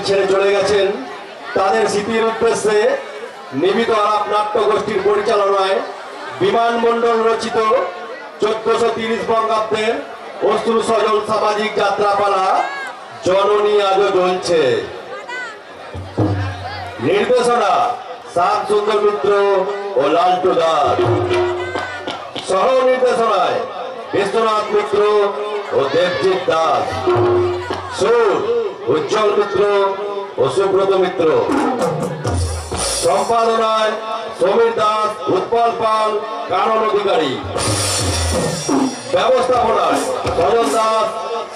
ছেড়ে চলে গেছেন তাদের স্মৃতির উদ্দেশ্যে নিবিত আলাপ নাট্য গোষ্ঠীর পরিচালনায় বিমানমণ্ডল রচিত 1430 বঙ্গাব্দের অশ্রু সজল সামাজিক যাত্রাপালা জননী আজও চলছে। নির্দেশনা শ্যাম সুন্দর মিত্র ও লালটু দাস। সহ নির্দেশনায় বিশ্বনাথ মিত্র ও দেবজিৎ দাস। সুর উজ্জ্বল মিত্র ও সুব্রত মিত্র। সম্পাদনায় সমীর দাস, উৎপল পাল, কানন অধিকারী। ব্যবস্থাপনায় সজল দাস,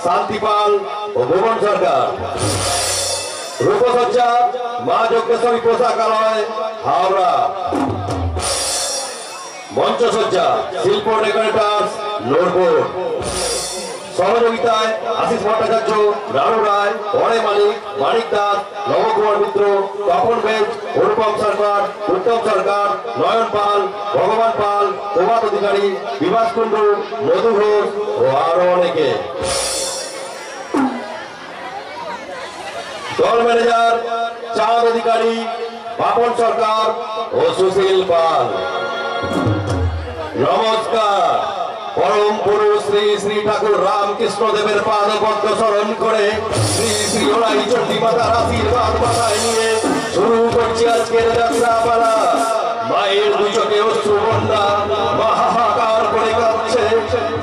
শান্তি পাল ও ভুবন সরকার। রূপসজ্জা মা যজ্ঞেশ্বরী পোশাকালয়, হাওড়া। মঞ্চসজ্জা শিল্প ডেকোরেটর্স, নোরপুর। সহযোগিতায় আশিস ভট্টাচার্য, রানু রায়, অরে মালিক, মানিক দাস, নবকুমার মিত্র, তপন বেদ, অনুপম সরকার, উত্তম সরকার, নয়ন পাল, ভগবান পাল, প্রভাত অধিকারী, বিভাস কুণ্ডু, মধু ঘোষ ও আরো অনেকে। দল ম্যানেজার চাঁদ অধিকারী, বাপন সরকার ও সুশীল পাল। নমস্কার। পরম পুরুষ শ্রী শ্রী ঠাকুর রামকৃষ্ণ দেবের পাদপদ্ম স্মরণ করে শ্রী শ্রী ওলাই চণ্ডী মাতার আশীর্বাদ মাথায় নিয়ে শুরু করছি আজকের যাত্রাপালা। মায়ের দুই চোখে অশ্রু বন্যা হাহাকার করে কাঁদছে,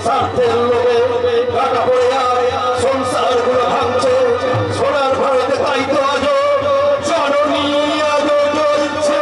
স্বার্থের লোভে কাটা পড়ে আয় সংসার গুলো ভাঙছে। সোনার ভারতে তাই তো আজও জননী আজও জ্বলছে।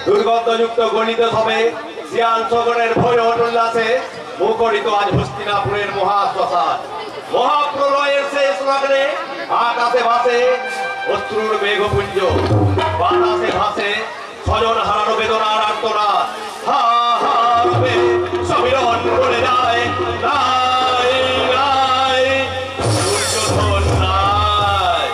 দুর্গন্ধযুক্ত গণিত সবে শিয়াল সগরের ভয় উল্লাসে মুখরিত আজ হস্তিনাপুরের মহাশ্মশান। মহাপ্রলয়ের শেষ লগ্নে আকাশে ভাসে অশ্রুর মেঘপুঞ্জ, বাতাসে ভাসে স্বজন হারানো বেদনার আর্তনাদ। হা হা রবে সমীরণ বলে যায় নাই নাই দুর্যোধন নাই।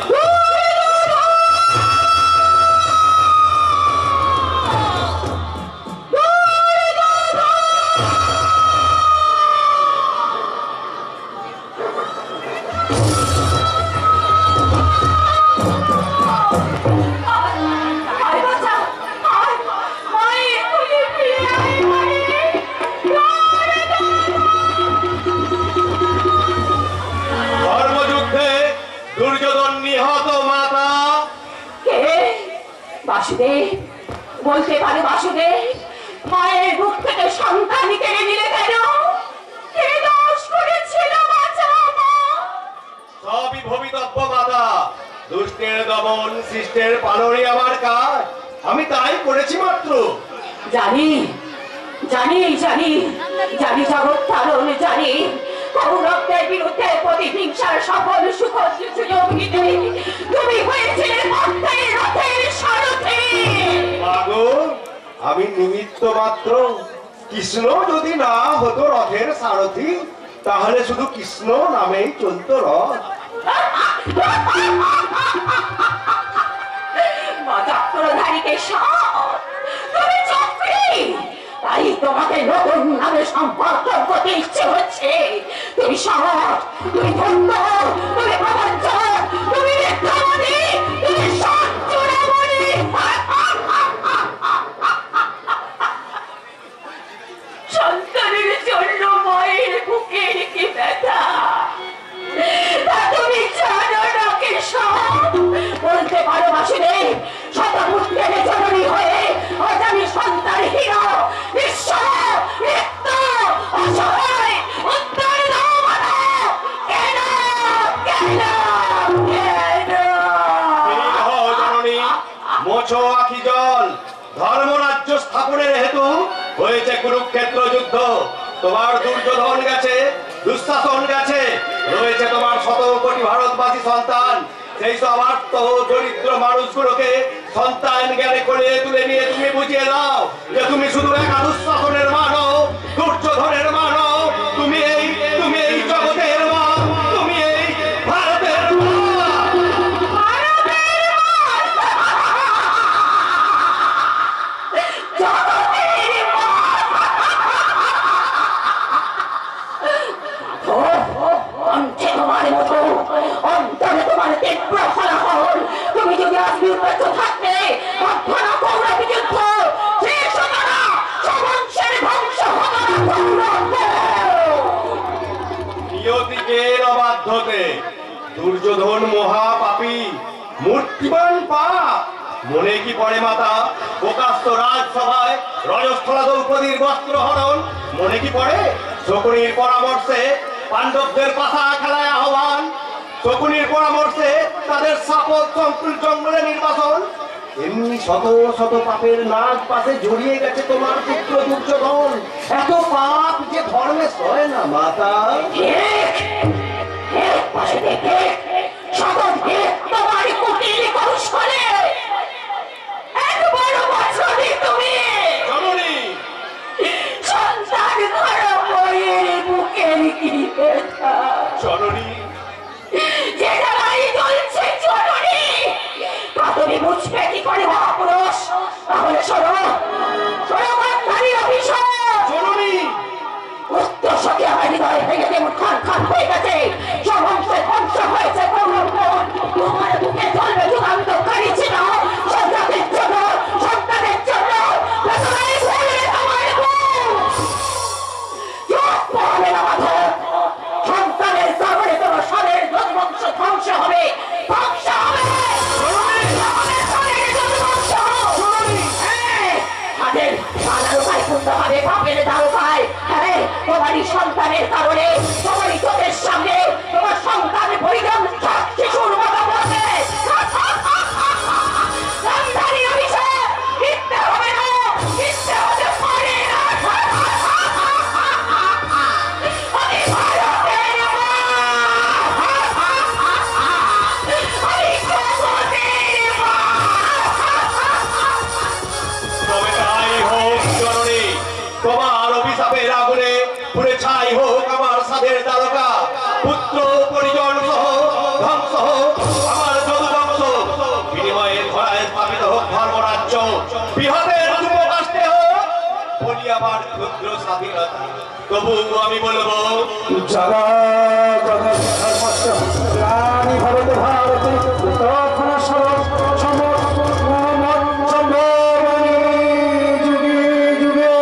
বাসুদেব বলতে পারে, বাসুদেব মায়ের বুক থেকে সন্তান কেড়ে নিলে কেন? কে দোষ করেছিল? সবই ভবিতব্য মাতা। দুষ্টের দমন, শিষ্টের পালনই আমার কাজ। আমি তাই করেছি মাত্র। জানি জানি জানি জানি জগৎ তারণ জানি। কৌরবদের বিরুদ্ধে প্রতিহিংসার সফল সুযোগ নিতে তুমি হয়েছিলে রথের সারথি। মাগো, আমি নিমিত্ত মাত্র। কৃষ্ণ যদি না হতো রথের সারথি, তাহলে শুধু কৃষ্ণ নামেই চলতো রথ। চক্রধারীকে তুমি চক্রী, তাই তোমাকে নতুন নামে সম্পর্ক করতে ইচ্ছে হচ্ছে। তুমি সৎ, তুমি ধন্য, তুমি প্রবঞ্চক, তুমি মিথ্যাবাদী, তুমি ঝরছো আখি জল। ধর্মরাজ্য স্থাপনের হেতু হয়েছে কুরুক্ষেত্র যুদ্ধ। তোমার দুর্যোধন গেছে, দুঃশাসন গেছে, রয়েছে তোমার 100 কোটি ভারতবাসী সন্তান। সেই সব আর্ত দরিদ্র মানুষগুলোকে সন্তান জ্ঞানে করে তুলে নিয়ে তুমি বুঝিয়ে দাও যে তুমি শুধু একা দুঃশাসনের মানও, দুর্যোধনের মানও, তুমি এই জগতের মা, তুমি এই ভারতের মা। তোমার মতো অন্তরে তোমার তীব্র ফলাফল। তুমি যদি আজ নির্বাচিত থাকতে কখনো কৌরব যুদ্ধ শেষ হতো না, সমংশের ধ্বংস হতো না। নিয়তিকের অবাধ্যতে দুর্যোধন মহাপাপী, মূর্তিমান পাপ। মনে কি পড়ে মাতা প্রকাশ্য রাজসভায় রজস্থলা দ্রৌপদীর বস্ত্র হরণ? মনে কি পড়ে শকুনির পরামর্শে পাণ্ডবদের পাশা খেলায় আহ্বান? শকুনির পরামর্শে তাদের সাপত সংকুল জঙ্গলে নির্বাসন? এমনি শত শত পাপের নাগ পাশে জড়িয়ে গেছে তোমার পুত্র দুর্যোধন। এত পাপ যে ধর্মে সয় না মাতা। পাশে দেখে তোমার কুটির কৌশলে এক বড় বছরে তুমি সন্তান ধরা বইয়ের বুকের কি ব্যথা জননী, যে জ্বালাই জ্বলছে জননী, তা তুমি বুঝবে কি করে মহাপুরুষ? তাহলে শোনো গান্ধারী অভিষেক জননী। উত্তর সঙ্গে আমার হৃদয় ভেঙে যেমন খান খান হয়ে গেছে, সমংশে ধ্বংস হয়েছে কৌরবগণ। তোমার বুকে চলবে যুগান্তকারী ছিল সন্তানের জন্য, সন্তানের জন্য বেদনায় ভরবে তোমার বুক। চোখ পড়বে না মাধব, সন্তানের কারণে তোমার স্বামীর যদুবংশ ধ্বংস হবে, ধ্বংস হবে। আমাদের স্বামীর যদুবংশ তাদের দারোগায় করতে হবে, বাপের দারোগায়। হ্যাঁ, তোমারই সন্তানের কারণে, তোমারই চোখের সামনে তোমার সন্তান পরিজন শিশুর মতো বসে। গান্ধারী অভিষেক মিথ্যে হবে না, মিথ্যে হতে পারে না। আমি ভারতের মা, আমি জগতের মা। তবে তাই হোক জননী, তোমার অভিশাপের আগুনে পুড়ে ছাই হোক আমার সাধের তারকা। পুত্র পরিজন সহ ধ্বংস হোক আমার যদুবংশ। বিনিময়ে ধরায় স্থাপিত হোক ধর্মরাজ্য, বৃহতের যুবক আসতে হোক বলি আমার ক্ষুদ্র স্বাধীনতা। তবু আমি বলবো ভারতে ভারতে তখন যুগে যুগে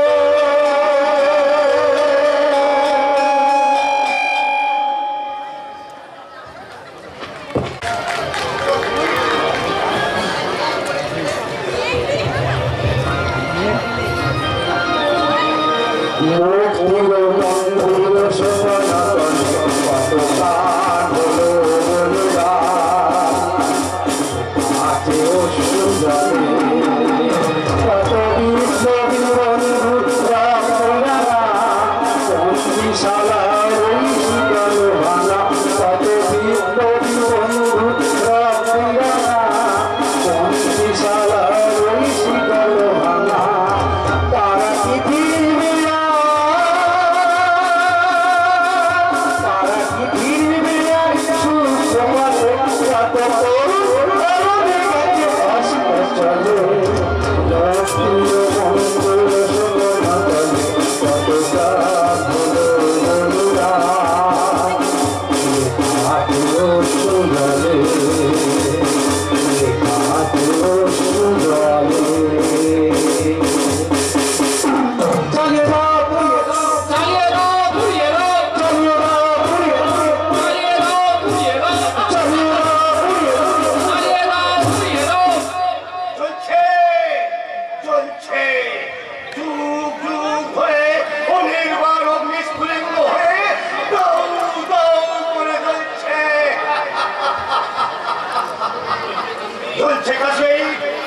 চলছে কাশী,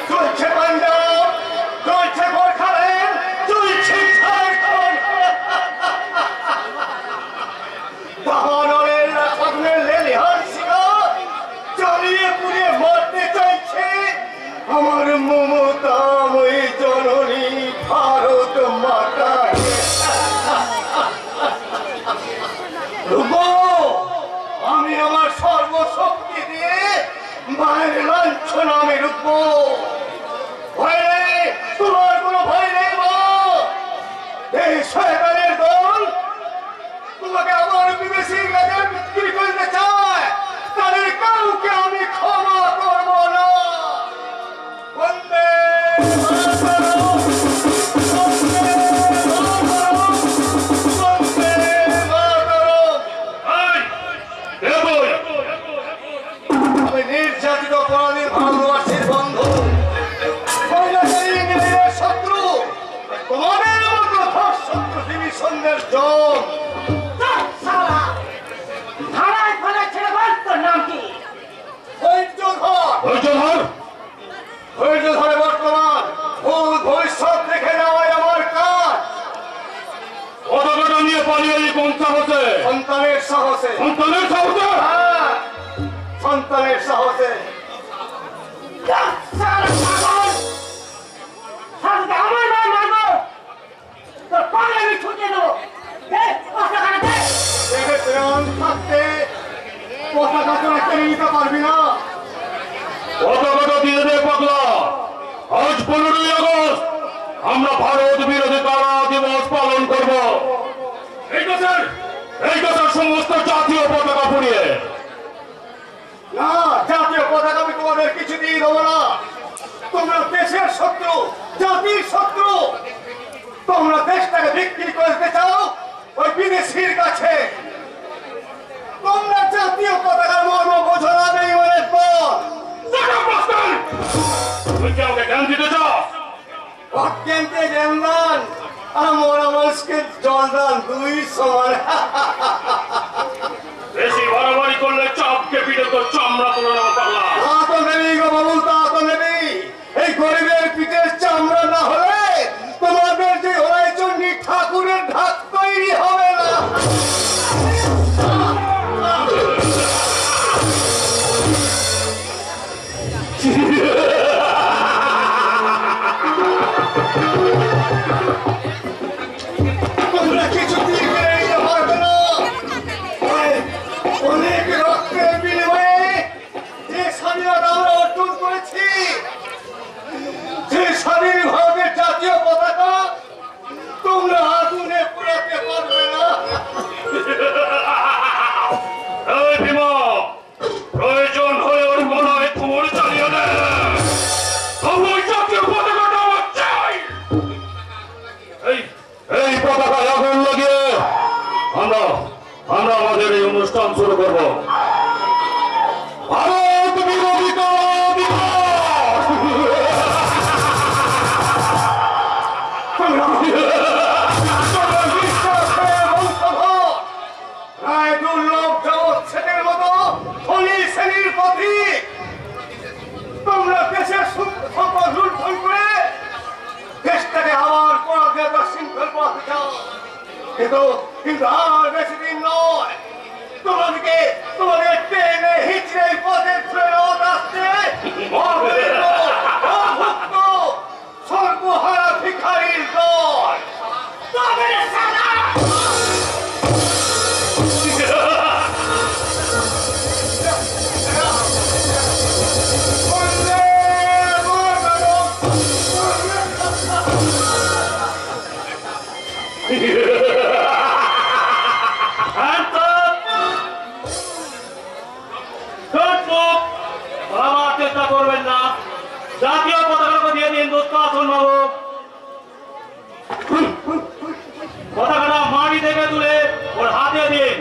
চলছে ভালোবাসির বন্ধু শত্রু তোমাদের মতো শত্রু ডিভিশনের জন থানায় ফলে ছেড়ে বল তোর নাম কি? ধৈর্য ধরে বর্তমান ভুল ভবিষ্যৎ দেখে নেওয়াই আমার কাজ। পতাকাটা নিয়ে পালিয়ে কোন সাহসে? সন্তানের সাহসে। সন্তানের সাহসে? হ্যাঁ, সন্তানের সাহসে। আমার নাম মারবো তোর পায়ে আমি ছুটিয়ে দেবো। প্রাণ থাকতে পতাকা তোরা কেড়ে নিতে পারবি না। পতাকাটা দিয়ে দে পাগলা। আজ 15ই আগস্ট আমরা ভারত বিরোধী কারা দিবস পালন করব। এই দেশের সমস্ত জাতীয় পতাকা পুড়িয়ে। না, জাতীয় পতাকা আমি তোমাদের কিছুতেই দেবো না। তোমরা দেশের শত্রু, জাতির শত্রু। তোমরা দেশটাকে বিক্রি করতে চাও ওই বিদেশির কাছে। তোমরা জাতীয় পতাকার মর্ম বোঝো না বেঈমানের পর। তুই কি আমাকে জ্ঞান দিতে চাস? অত্যন্তে জ্ঞানদান আর মরা মানুষকে জল দান দুই সমান। বেশি বাড়াবাড়ি করলে চাপকে পিঠে তোর চামড়া তুলে নেওয়া পাগলা। তা তো নেবি গো বাবু, তা তো নেবি। এই গরিবের পিঠের চামড়া না হলে তোমাদের যে ওরাই চণ্ডী ঠাকুরের ঢাক তৈরি হবে না। তোমরা কিছুতেই কেড়ে নিতে পারবে না। অনেক রক্তের বিনিময়ে যে স্বাধীনতা আমরা অর্জন করেছি, যে স্বাধীন ভারতের জাতীয় পতাকা তোমরা আগুনে পোড়াতে পারবে না। এই ভীমা, প্রয়োজন হয়ে ওর গলায় থুবড় চালিয়ে দে। তবু ওই জাতীয় পতাকাটা আমার চাই। এই পতাকায় আগুন লাগিয়ে আমরা আমাদের এই অনুষ্ঠান শুরু করব। ভারত বিরোধী কারা দিবস। তোমরা বিশ্বাস করে বংশধর প্রায় দুর্লভ জগৎ মতো ধনী শ্রেণীর প্রতীক। তোমরা দেশের সম্পদ লুণ্ঠন করে দেশটাকে আবার পরাধীনতার শৃঙ্খল পড়াতে চাও। কিন্তু আর বেশি দিন নয়। তোমাদের টেনে হিচড়ে পথে ফেরত আসছে অভুক্ত সর্বহারা ভিখারির দল। চেষ্টা করবেন না। জাতীয় পতাকাটা দিয়ে দিন দুঃশাসন বাবু। পতাকাটা মাটি থেকে তুলে ওর হাতে দিন।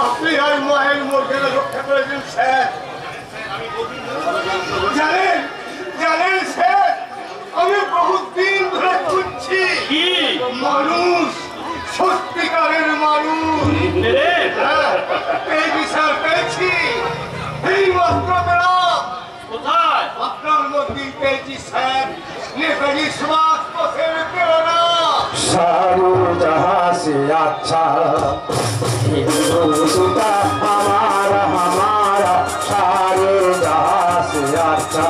আপনি আর মায়ের মর্যাদা রক্ষা করেছেন স্যার। জানেন স্যার, আমি বহুদিন ধরে খুঁজছি মানুষ, সত্যিকারের মানুষ। এই বিচার পেয়েছি, এই মাত্র পেলাম। কোথায়? আপনার মধ্যেই পেয়েছি স্যার, নেতাজি সুভাষ বোসের প্রেরণা। सारू जहाँ से अच्छा हिंदुस्ता हमारा सारे जहाँ से अच्छा।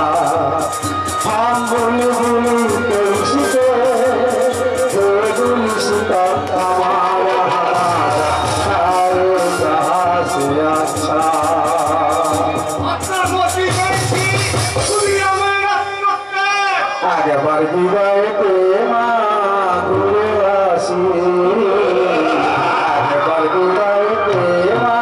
हम बुलबुल कैसे गुलसिता हमारा सारे जहाँ से अच्छा। আপনার মধ্যেই পেয়েছি দুনিয়ামের রাষ্ট্রত্যাগ। आगे बढ़ गए प्रेमा आगे बढ़ गए प्रेमा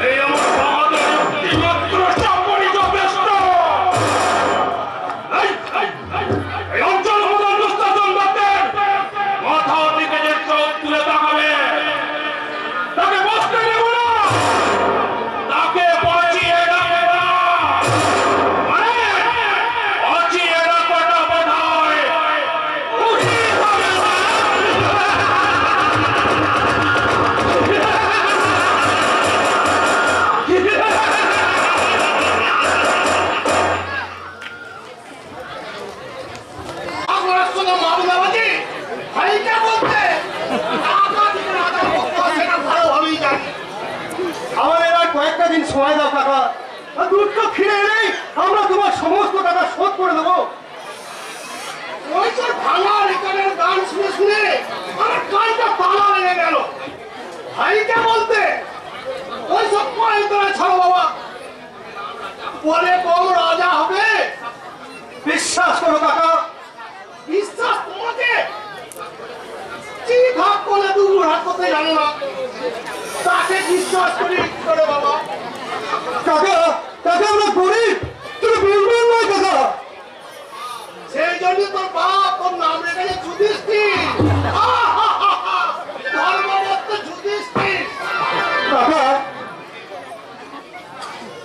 এই আমার বাহাদুর মাত্র চাপড়ি যথেষ্ট দিন সময় দাও কাকা, দুধ ফিরে এলেই আমরা তোমার সমস্ত টাকা শোধ করে দেবো। ওইসব ভাঙা রেকর্ডের গান শুনে শুনে আমার কানটা তালা লেগে গেল। ভাইকে বলতে ওইসব কয়েক করে ছাড়ো বাবা, বলে কম রাজা হবে। বিশ্বাস করো কাকা, বিশ্বাস তোমাকে চিত হাত করলে দুপুর হাত করতে জানো না, তাকে বিশ্বাস করি কি করে বাবা? কাকা কাকা আমরা গরিব, তুমি বলবেন না কাকা। সেই জন্য তোর বাপ তোর নাম রেখেছে যুধিষ্ঠির, ধর্মরত্ন যুধিষ্ঠির। কাকা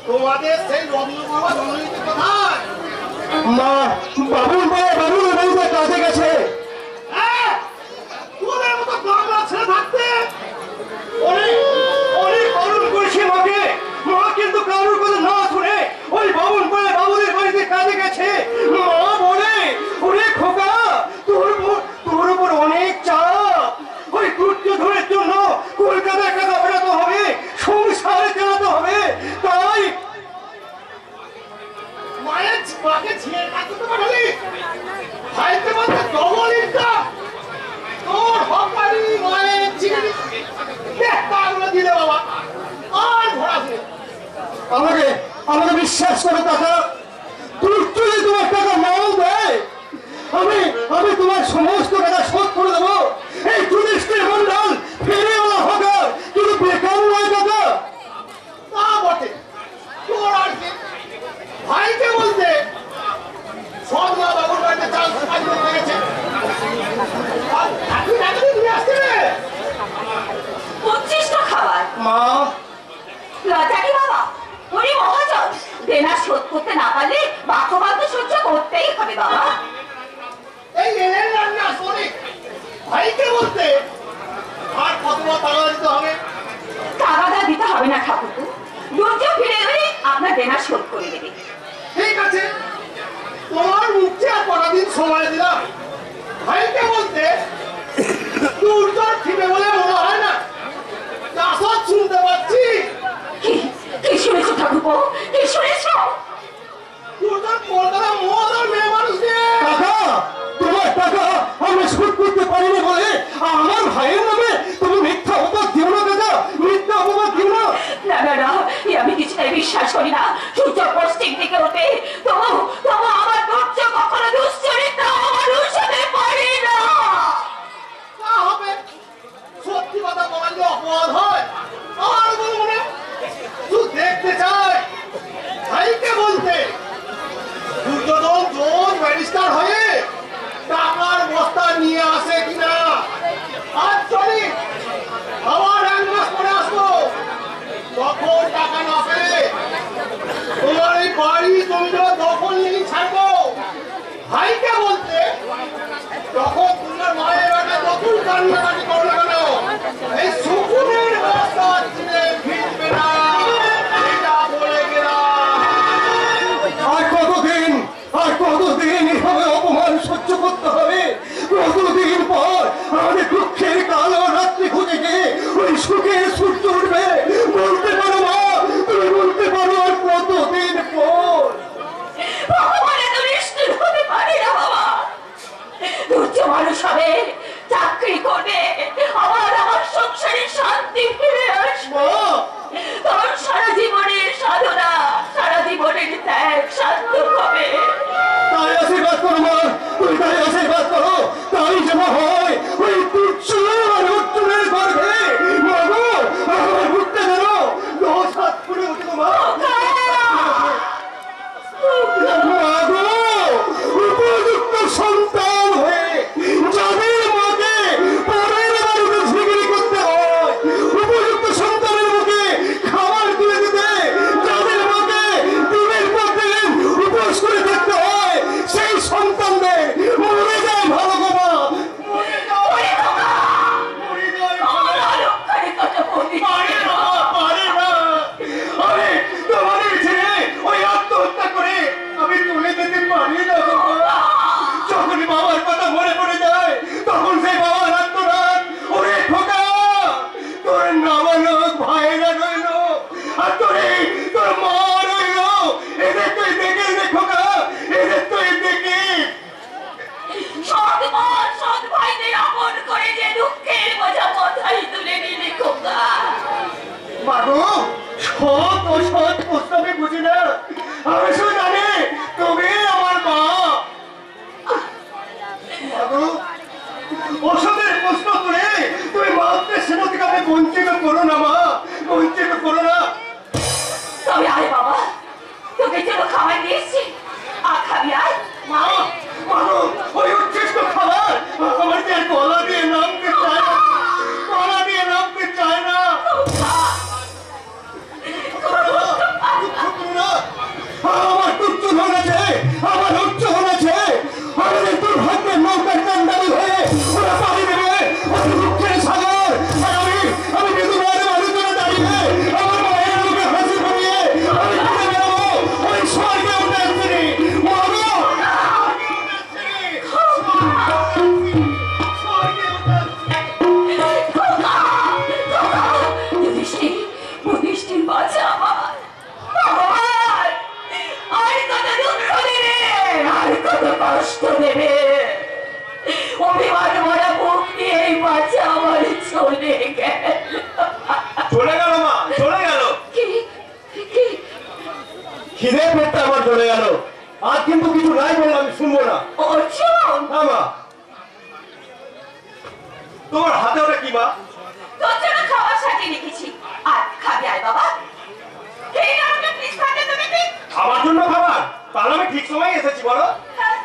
তোমাদের সেই রত্নবাবা জন্মনীতি কোথায়? মা বাবুর বাড়িতে কাজে গেছে। হ্যাঁ, তোদের মতো বাংলা ছেলে থাকতে অনেক বারণ করেছি মাকে, মা কিন্তু কারোর কথা না শুনে ওই বাবুদের বাড়িতে কাজে গেছে। মা বলে, ওরে খোকা তোর উপর অনেক চাপ, ওই দুধ ধরের জন্য কলকাতায় টাকা ফেরাতে হবে, সংসারে চালাতে হবে, তাই মায়ের মাকে ছিঁড়ে কাটতে পারলি। ভাইকে বলতে ডবল ইনকাম, তোর হকারি মায়ের চিনি টাকাগুলো দিলে বাবা আর ঘোরাছে। আমাকে বিশ্বাস করে কাকা, তুই যদি তোমার টাকা নাও দেয়, আমি তোমার সমস্ত টাকা শোধ করে দেবো। এই যুধিষ্ঠির মন্ডল ফেরিওয়ালা হকার কিন্তু বেকার নয় কাকা। তা বটে, তোর আর কি? ভাইকে বলতে সন্ধ্যা বাবুর বাড়িতে চাল কাজ করতে গেছে, আর চাকরি চাকরি নিয়ে আসছে রে। 25টা খাবার মা লজ্জা কি বাবা? উনি মহাজন, দেনা শোধ করতে না পারলে বাক্যবাদ সহ্য করতেই হবে বাবা। এই এলেন রান্না শোনে, ভাইকে বলতে আর কতবার টাকা দিতে হবে? টাকাটা দিতে হবে না ঠাকুরপো, দুর্য ফিরে এলে আপনার দেনা শোধ করে দেবে। ঠিক আছে, তোমার মুখে আর কটা দিন সময় দিলাম। ভাইকে বলতে দুর্যোগ ঠিকে বলে মনে হয় না, চাষত শুনতে পাচ্ছি। কি শুনেছো ঠাকুরপো, কি শুনেছো? দুর্যোগ কলকাতা মহাদার মেয়ে মানুষ নিয়ে কাকা, তোমার টাকা আমি শোধ করতে পারিনি বলে আমার ভাইয়ের নামে তুমি মিথ্যা অপবাদ দিও না কাকা, মিথ্যা অপবাদ দিও না। না না না, আমি কিছুতেই বিশ্বাস করি না। সূর্য পশ্চিম দিকে ওঠে, তবু আমার দুর্য কখনো দুশ্চরিত্র মানুষ হতে পারে না। তা হবে, সত্যি কথা বলার যে অপরাধ হয় আর বলবো না। তুই দেখতে চাই ভাইকে বলতে দুর্যোধন জোর ব্যারিস্টার হয়ে টাকার বস্তা নিয়ে আসে কিনা। আজ চলি আবার 1 মাস পরে আসবো, তখন টাকা না পেলে তোমার এই বাড়ি জমিটা দখল নিয়ে ছাড়বো। ভাইকে বলতে তখন তোমার মায়ের একটা নতুন কান্নাকাটি করো না কেন, এই সুকুনের ব্যবস্থা চিনে ফিরবে না, এটা বলে গেলাম। আর কতদিন এভাবে অপমান সহ্য করতে হবে? কতদিন পর আমাদের দুঃখের কালো রাত্রি খুঁজে গিয়ে ওই সুখের সূর্য উঠবে? বলতে পারো মা, তুমি বলতে পারো আর কতদিন পর? ভগবানের তো নিষ্ঠুর হতে পারে না বাবা। দুর্য মানুষ হবে, চাকরি করবে, আমার সংসারে শান্তি ফিরে আসবে। তোর সারা জীবনের সাধনা, সারা জীবনের ত্যাগ সার্থক হবে। তাই আশীর্বাদ করো মা, তুমি তাই আশীর্বাদ করো, তাই যেন হয় ওই তুচ্ছ আর অর্জুনের গর্ভে। মাগো, আমার বুকটা যেন 10 হাত ফুলে উঠে মা। মাগো, উপযুক্ত সন্তান হয়ে যাদের মাকে পরের বাড়িতে ঝিগড়ি করতে হয়, সৎ অসৎ প্রশ্ন আমি বুঝি না, আমি শুধু জানি তুমি আমার মা। অসতের প্রশ্ন করে তুমি মাকে সেটা থেকে আমি বঞ্চিত করো না মা, বঞ্চিত করো না। তবে আয় বাবা, তোকে জন্য খাবার দিয়েছি, আর খাবি আয়। মা মানো ওই উচ্ছিষ্ট খাবার আমার যে গলা দিয়ে নামতে চায় না, গলা দিয়ে নামতে চায় না। আমার তুচ্ছ হয়েছে, আমার উচ্চ হয়েছে, আমাদের দুর্ভাগ্যের নৌকার কান্ডারি হয়ে ওরা পাড়ি দেবে ওই দুঃখের সাগর। আর আমি বিধবার মানুষের দাঁড়িয়ে আমার মায়ের মুখে হাসি ফুটিয়ে আমি ঘুরে বেড়াবো ওই স্বর্গে উঠে আসছি। বুদ্ধিষ্ঠির বাচ্চা আমার ভগবান, আর কত দুঃখ দেবে, আর কত কষ্ট দেবে। অভিমান ভরা বুক নিয়ে এই বাচ্চা আমার চলে গেল। চলে গেল মা, চলে গেল। কি কি খিদে পেটটা আমার চলে গেল। আর কিন্তু কিছু নাই বলে আমি শুনবো না। অর্জুন, না মা, তোমার হাতে ওটা কি মা? তোর জন্য খাবার সাজিয়ে রেখেছি, আর খাবি আয় বাবা। এই রান্না প্লিজ খাতে তুমি ঠিক। আমার জন্য খাবার? তাহলে আমি ঠিক সময় এসেছি বলো। হ্যাঁ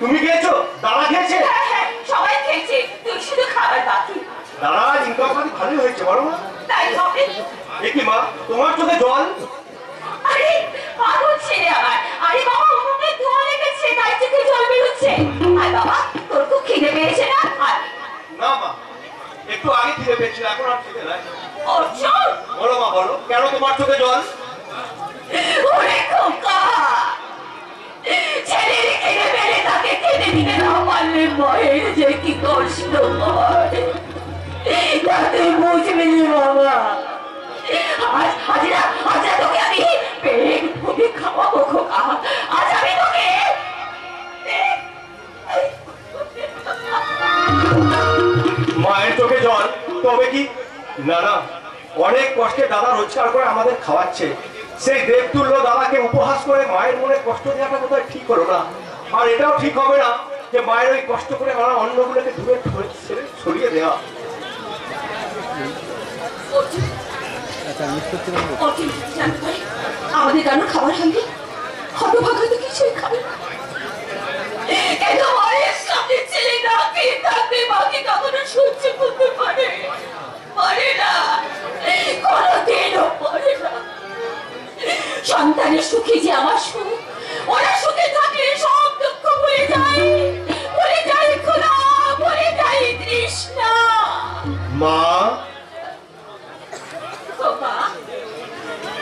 তুমি খেয়েছো? দাদা খেয়েছে? হ্যাঁ হ্যাঁ, সবাই খেয়েছে, তুই শুধু খাবার বাকি। দাদা ইনকাম পাতি ভালোই হয়েছে বলো না। তাই হবে। দেখি মা, তোমার চোখে জল? আরে পাগল ছেলে আমার, আরে বাবা উনুনে ধোঁয়া লেগেছে, তাই চোখে জল বেরোচ্ছে। আয় বাবা, তোর খুব খিদে পেয়েছে না? আয়। না মা, একটু আগে খিদে পেয়েছিল, এখন আর খিদে নাই। অর্জুন, বলো মা, বলো কেন তোমার চোখে জল? ওরে খোকা, ছেলের খিদে পেলে তাকে খেতে দিতে না পারলে মায়ের যে কি কষ্ট হয় তা তুই বুঝবি বাবা। আজ তোকে আমি পেট ভরে খাওয়াবো খোকা, আজ আমি তোকে। মায়ের চোখে জল? তবে কি? না না, অনেক কষ্টে দাদা রোজগার করে আমাদের খাওয়াচ্ছে। সেই দেবতুল্য দাদাকে উপহাস করে মায়ের মনে কষ্ট দেওয়াটা বোধহয় ঠিক হলো না। আর এটাও ঠিক হবে না যে মায়ের ওই কষ্ট করে আমরা অন্নগুলোকে দূরে সরিয়ে দেওয়া। আমাদের কেন খাবার হয়নি? হতভাগা তো কিছুই খাবে না। কিন্তু মায়ের সামনে ছেলে না খেয়ে থাকবে, মাকে কখনো সহ্য করতে পারে না, কোনোদিনও পারে না। সন্তানের সুখে যে আমার সুখ, ওরা সুখে থাকলে সব দুঃখ ভুলে যায়, ভুলে যায় খোলা, ভুলে যায় তৃষ্ণা। মা,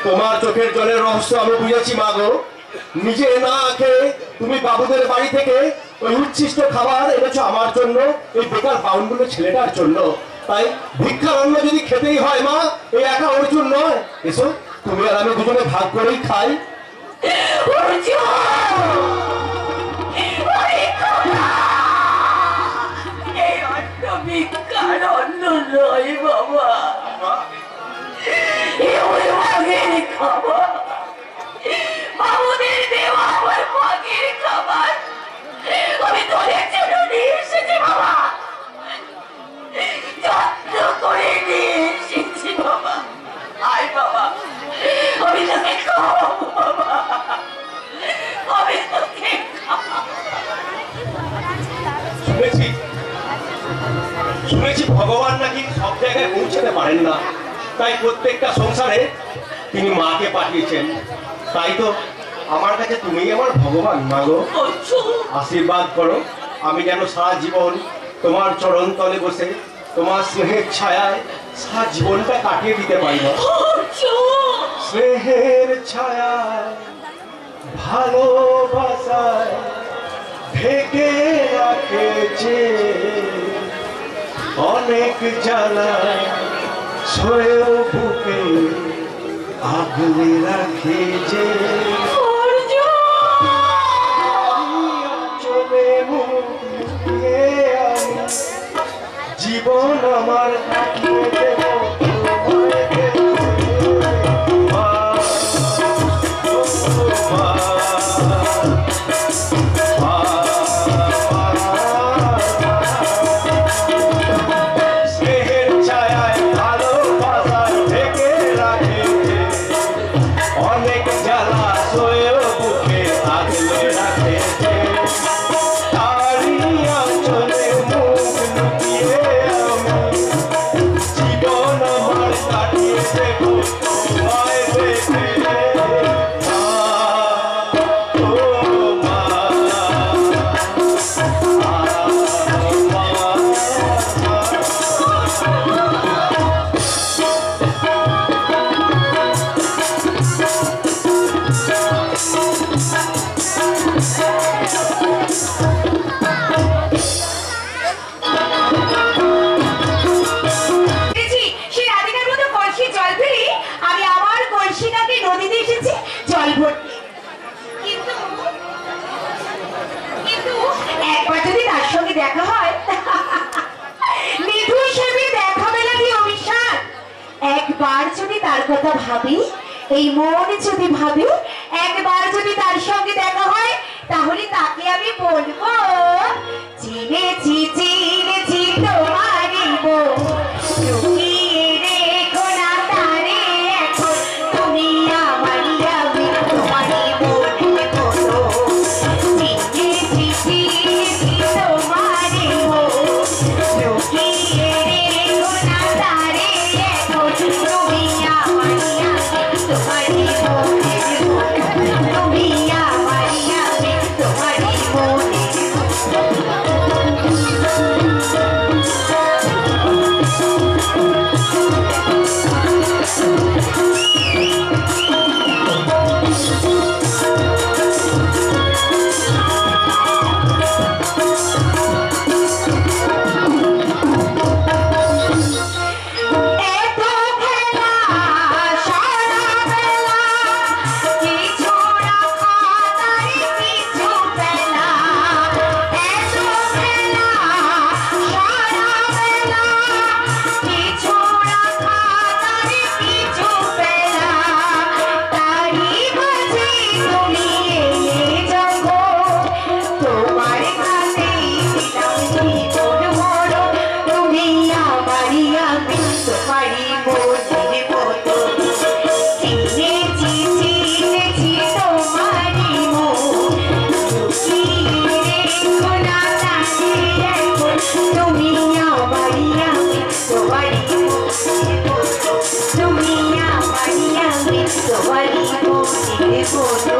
তোমার চোখের জলের রহস্য আমি বুঝেছি মা গো। নিজে না খেয়ে তুমি বাবুদের বাড়ি থেকে ওই উচ্ছিষ্ট খাবার এনেছো আমার জন্য, এই বেকার বাউন্ডুলো ছেলেটার জন্য। তাই ভিক্ষার অন্ন যদি খেতেই হয় মা, এই একা অর্জুন নয়, এসো তুমি আর আমি দুজনে ভাগ করেই খাই। ভিক্ষার অন্ন নয় বাবা, খাবার বাবুদের দেওয়া আমার ভাগের খাবার আমি তোদের জন্য নিয়ে এসেছি বাবা, যত্ন করে নিয়ে এসেছি বাবা। আয় বাবা, আমি তোকে খাওয়াবো বাবা, আমি তোকে শুনেছি ভগবান নাকি সব জায়গায় পৌঁছাতে পারেন না, তাই প্রত্যেকটা সংসারে তিনি মাকে পাঠিয়েছেন। তাই তো আমার কাছে তুমি আমার ভগবান মা গো। আশীর্বাদ করো আমি যেন সারা জীবন তোমার চরণ তলে বসে তোমার স্নেহের ছায়ায় সারা জীবনটা কাটিয়ে দিতে পারি। স্নেহের ছায়ায় ভালোবাসায় ঢেকে রাখেছে অনেক জ্বালা, সয়েও বুকে আগলে রাখে যে জীবন আমার কাটিয়ে দেব কথা ভাবি, এই মন যদি ভাবি একবার যদি তার সঙ্গে দেখা হয় তাহলে তাকে আমি বলবো, চিনেছি চিনেছি তোমারই মন, লুকিয়ে রেখো না তারে এখন, তুমি আমারই আমি তোমারই মনে বলো, চিনেছি চিনেছি তোমারই মন, লুকিয়ে রেখো না তারে এখন, তুমি আমারই আমি তোমারই মনে বলো, তুমি আমারই আমি তোমারই মনে এত খেলা সারা বেলা, কিছু রাখা তারি কিছু বেলা, এত খেলা সারা বেলা, কিছু রাখা তারি কিছু বেলা, তারি মাঝে তুমি এলে যখন, তোমার কাছে দিলাম জীবন মরণ, তুমি আমারই আমি তোমারই মনের মতো, চিনেছি চিনেছি তোমারই মন, লুকিয়ে রেখো না তারে এখন, তুমি আমারই আমি তোমারই মনের মতো, তুমি আমারই আমি তোমারই মনের মতো।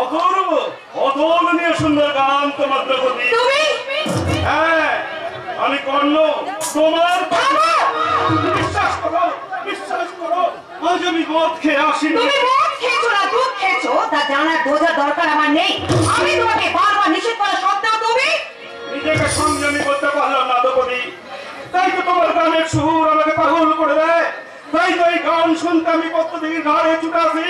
অপূর্ব অতুলনীয় সুন্দর গান তোমার দ্রৌপদী। তুমি হ্যাঁ, আমি কর্ণ তোমার বিশ্বাস করো আজ আমি মদ খেয়ে আসিনি। তুমি মদ খেয়েছো না দুধ খেয়েছো তা জানার বোঝার দরকার আমার নেই, আমি তোমাকে বারবার নিষেধ করা সত্ত্বেও তুমি নিজেকে সংযমী করতে পারলাম না দ্রৌপদী, তাই তো তোমার গানের সুর আমাকে পাগল করে দেয়, তাই তো এই গান শুনতে আমি প্রত্যেকদিন ঘাড়ে ছুটে আসি।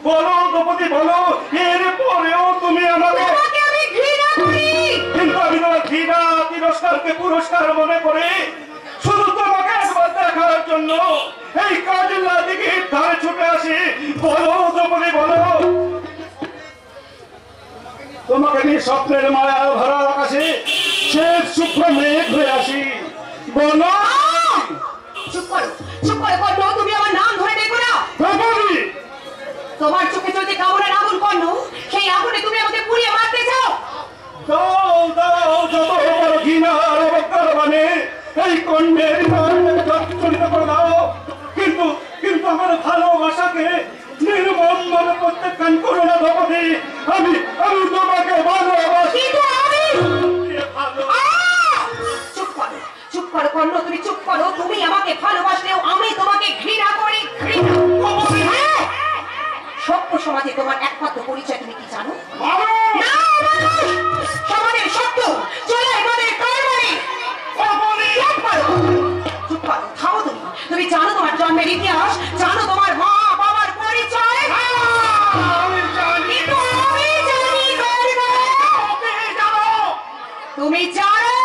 বলো দ্রৌপদী বলো, এর পরেও তুমি আমাকে, তোমাকে আমি ঘৃণা করি, কিন্তু আমি তোমার ঘৃণা তিরস্কারকে পুরস্কার মনে করি, শুধু তোমাকে একবার দেখার জন্য এই কাজিল্লা দিঘির ধারে ছুটে আসি। বলো দ্রৌপদী বলো, তোমাকে নিয়ে স্বপ্নের মায়া ভরা আকাশে শেষ শুভ্র মেঘ হয়ে আসি। বলো চুপ করো কর্ণ, তুমি আমার নাম ধরে দেখো না, দ্রৌপদী, তোমার চোখে যদি কামড়ের আগুন কর্ণ, সেই আগুনে তুমি আমাকে পুড়িয়ে মারতে চাও। দাও দাও যত বড় ঘৃণার অবতার মানে এই কণ্ঠের চরিত করে দাও, কিন্তু কিন্তু আমার ভালোবাসাকে নির্মমভাবে প্রত্যাখ্যান করো না দ্রৌপদী। আমি আমি তোমাকে ভালোবাসি। কিন্তু আমি ভালো চুপ করো কর্ণ, তুমি চুপ করো, তুমি আমাকে ভালোবাসলেও আমি তোমাকে ঘৃণা করি, ঘৃণা। হ্যাঁ, সভ্য সমাজে তোমার একমাত্র পরিচয় তুমি কি জানো? না, সমাজের সত্য চলে আমাদের কারবারে। চুপ করো, থামো তুমি, তুমি জানো তোমার জন্মের ইতিহাস, জানো তোমার মা বাবার পরিচয়, কিন্তু আমি জানি কর্ণ, তুমি জানো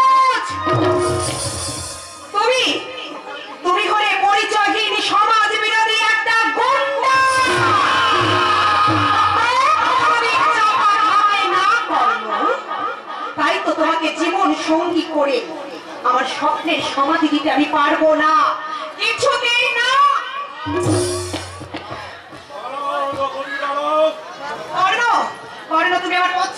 তুমি হলে পরিচয়হীন সমাজ বিরোধী একটা গুন্ডা। তাই তো তোমাকে জীবন সঙ্গী করে আমার স্বপ্নের সমাধি দিতে আমি পারবো না, কিছুতেই না। কর্ণ, তুমি আমার পথ